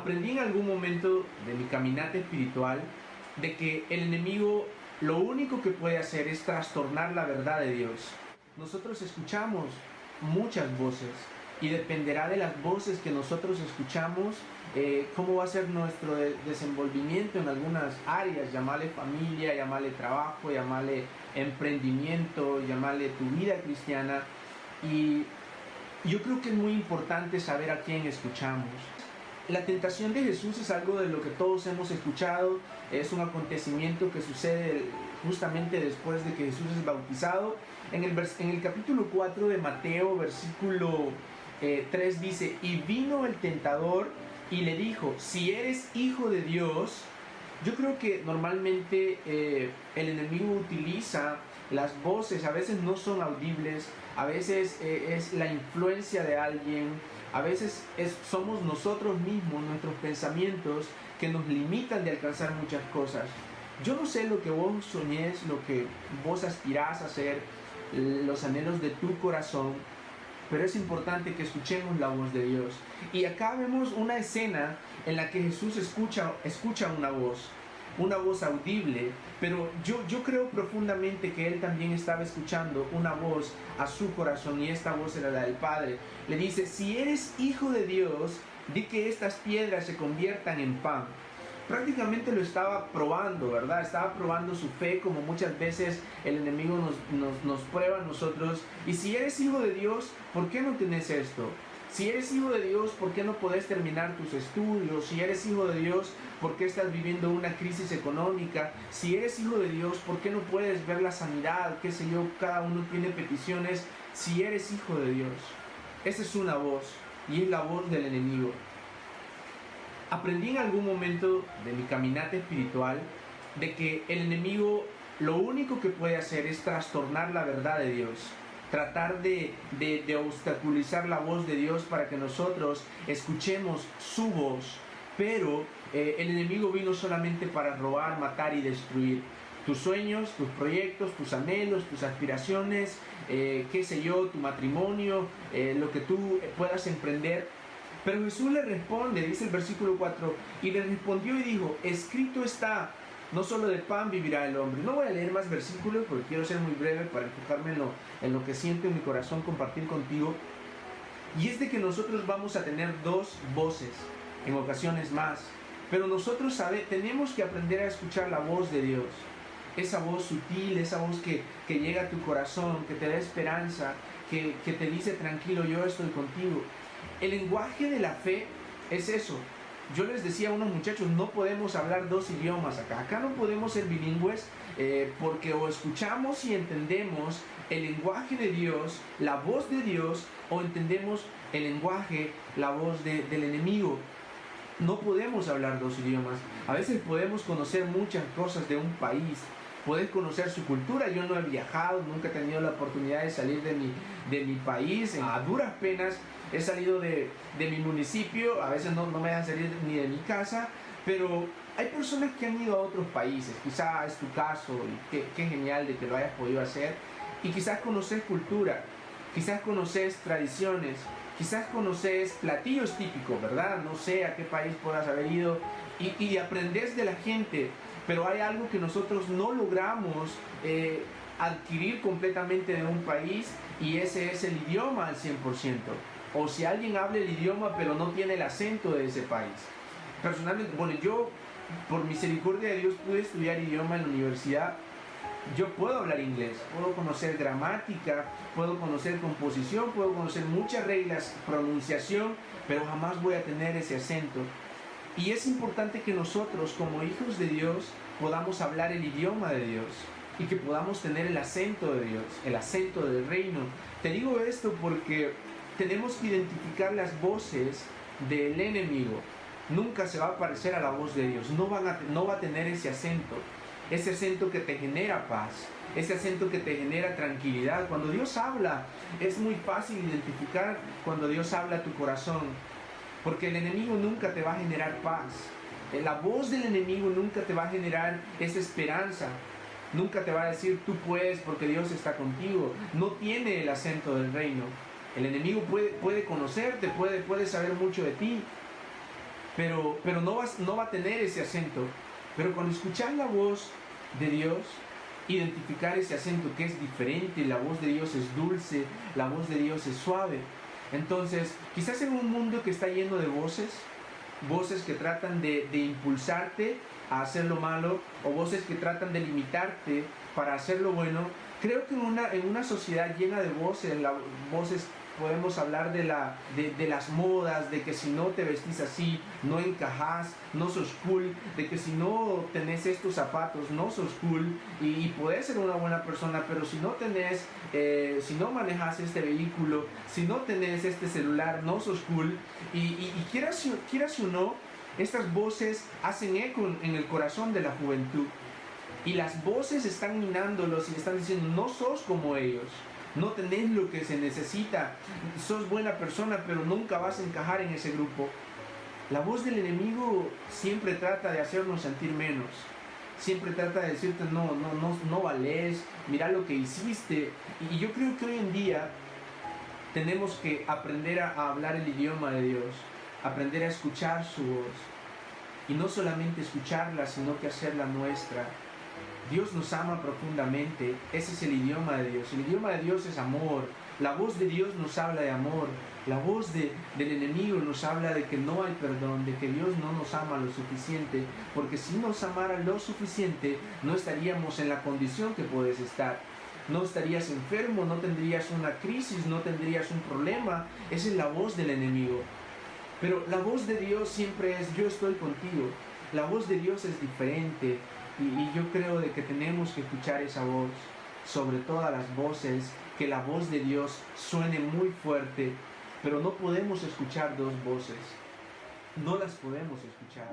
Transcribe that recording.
Aprendí en algún momento de mi caminata espiritual de que el enemigo lo único que puede hacer es trastornar la verdad de Dios. Nosotros escuchamos muchas voces y dependerá de las voces que nosotros escuchamos cómo va a ser nuestro desenvolvimiento en algunas áreas, llamarle familia, llamarle trabajo, llamarle emprendimiento, llamarle tu vida cristiana. Y yo creo que es muy importante saber a quién escuchamos. La tentación de Jesús es algo de lo que todos hemos escuchado, es un acontecimiento que sucede justamente después de que Jesús es bautizado. En el capítulo 4 de Mateo, versículo 3 dice: y vino el tentador y le dijo, si eres hijo de Dios. Yo creo que normalmente el enemigo utiliza las voces, a veces no son audibles, a veces es la influencia de alguien, a veces somos nosotros mismos, nuestros pensamientos, que nos limitan de alcanzar muchas cosas. Yo no sé lo que vos soñés, lo que vos aspirás a hacer, los anhelos de tu corazón, pero es importante que escuchemos la voz de Dios. Y acá vemos una escena en la que Jesús escucha una voz audible, pero yo creo profundamente que Él también estaba escuchando una voz a su corazón, y esta voz era la del Padre. Le dice, si eres hijo de Dios, di que estas piedras se conviertan en pan. Prácticamente lo estaba probando, ¿verdad? Estaba probando su fe, como muchas veces el enemigo nos prueba a nosotros. Y si eres hijo de Dios, ¿por qué no tenés esto? Si eres hijo de Dios, ¿por qué no podés terminar tus estudios? Si eres hijo de Dios, ¿por qué estás viviendo una crisis económica? Si eres hijo de Dios, ¿por qué no puedes ver la sanidad? Qué sé yo, cada uno tiene peticiones. Si eres hijo de Dios. Esa es una voz, y es la voz del enemigo. Aprendí en algún momento de mi caminata espiritual de que el enemigo lo único que puede hacer es trastornar la verdad de Dios, tratar de obstaculizar la voz de Dios para que nosotros escuchemos su voz. Pero el enemigo vino solamente para robar, matar y destruir tus sueños, tus proyectos, tus anhelos, tus aspiraciones, qué sé yo, tu matrimonio, lo que tú puedas emprender. Pero Jesús le responde, dice el versículo 4, y le respondió y dijo, escrito está, no solo de pan vivirá el hombre. No voy a leer más versículos porque quiero ser muy breve para enfocarme en lo que siento en mi corazón, compartir contigo. Y es de que nosotros vamos a tener dos voces, en ocasiones más. Pero nosotros tenemos que aprender a escuchar la voz de Dios. Esa voz sutil, esa voz que llega a tu corazón, que te da esperanza, que te dice tranquilo, yo estoy contigo. El lenguaje de la fe es eso. Yo les decía a unos muchachos, no podemos hablar dos idiomas acá. Acá no podemos ser bilingües porque o escuchamos y entendemos el lenguaje de Dios, la voz de Dios, o entendemos el lenguaje, la voz del enemigo. No podemos hablar dos idiomas. A veces podemos conocer muchas cosas de un país. Puedes conocer su cultura. Yo no he viajado, nunca he tenido la oportunidad de salir de mi país. A duras penas he salido de mi municipio. A veces no me dejan salir ni de mi casa. Pero hay personas que han ido a otros países. Quizás es tu caso y qué genial de que lo hayas podido hacer. Y quizás conoces cultura, quizás conoces tradiciones, quizás conoces platillos típicos, ¿verdad? No sé a qué país puedas haber ido y aprendes de la gente. Pero hay algo que nosotros no logramos adquirir completamente de un país, y ese es el idioma al 100%. O si alguien habla el idioma pero no tiene el acento de ese país. Personalmente, bueno, yo por misericordia de Dios pude estudiar idioma en la universidad. Yo puedo hablar inglés, puedo conocer gramática, puedo conocer composición, puedo conocer muchas reglas, pronunciación, pero jamás voy a tener ese acento. Y es importante que nosotros, como hijos de Dios, podamos hablar el idioma de Dios y que podamos tener el acento de Dios, el acento del reino. Te digo esto porque tenemos que identificar las voces del enemigo. Nunca se va a parecer a la voz de Dios, no va a tener ese acento que te genera paz, ese acento que te genera tranquilidad. Cuando Dios habla, es muy fácil identificar cuando Dios habla a tu corazón. Porque el enemigo nunca te va a generar paz. La voz del enemigo nunca te va a generar esa esperanza. Nunca te va a decir, tú puedes porque Dios está contigo. No tiene el acento del reino. El enemigo puede conocerte, puede saber mucho de ti. pero no va a tener ese acento. Pero cuando escuchar la voz de Dios, identificar ese acento que es diferente, la voz de Dios es dulce, la voz de Dios es suave. Entonces, quizás en un mundo que está lleno de voces que tratan de impulsarte a hacer lo malo, o voces que tratan de limitarte para hacer lo bueno, creo que en una sociedad llena de voces podemos hablar de las modas, de que si no te vestís así, no encajás, no sos cool, de que si no tenés estos zapatos, no sos cool, y podés ser una buena persona, pero si no manejas este vehículo, si no tenés este celular, no sos cool, y quieras o no, estas voces hacen eco en el corazón de la juventud, y las voces están minándolos y le están diciendo, no sos como ellos, no tenés lo que se necesita, sos buena persona, pero nunca vas a encajar en ese grupo. La voz del enemigo siempre trata de hacernos sentir menos, siempre trata de decirte, no valés, mira lo que hiciste. Y yo creo que hoy en día tenemos que aprender a hablar el idioma de Dios, aprender a escuchar su voz, y no solamente escucharla, sino que hacerla nuestra. Dios nos ama profundamente, ese es el idioma de Dios. El idioma de Dios es amor. La voz de Dios nos habla de amor. La voz del enemigo nos habla de que no hay perdón, de que Dios no nos ama lo suficiente, porque si nos amara lo suficiente, no estaríamos en la condición que puedes estar. No estarías enfermo, no tendrías una crisis, no tendrías un problema. Esa es la voz del enemigo. Pero la voz de Dios siempre es, yo estoy contigo. La voz de Dios es diferente. Y yo creo de que tenemos que escuchar esa voz, sobre todas las voces, que la voz de Dios suene muy fuerte, pero no podemos escuchar dos voces, no las podemos escuchar.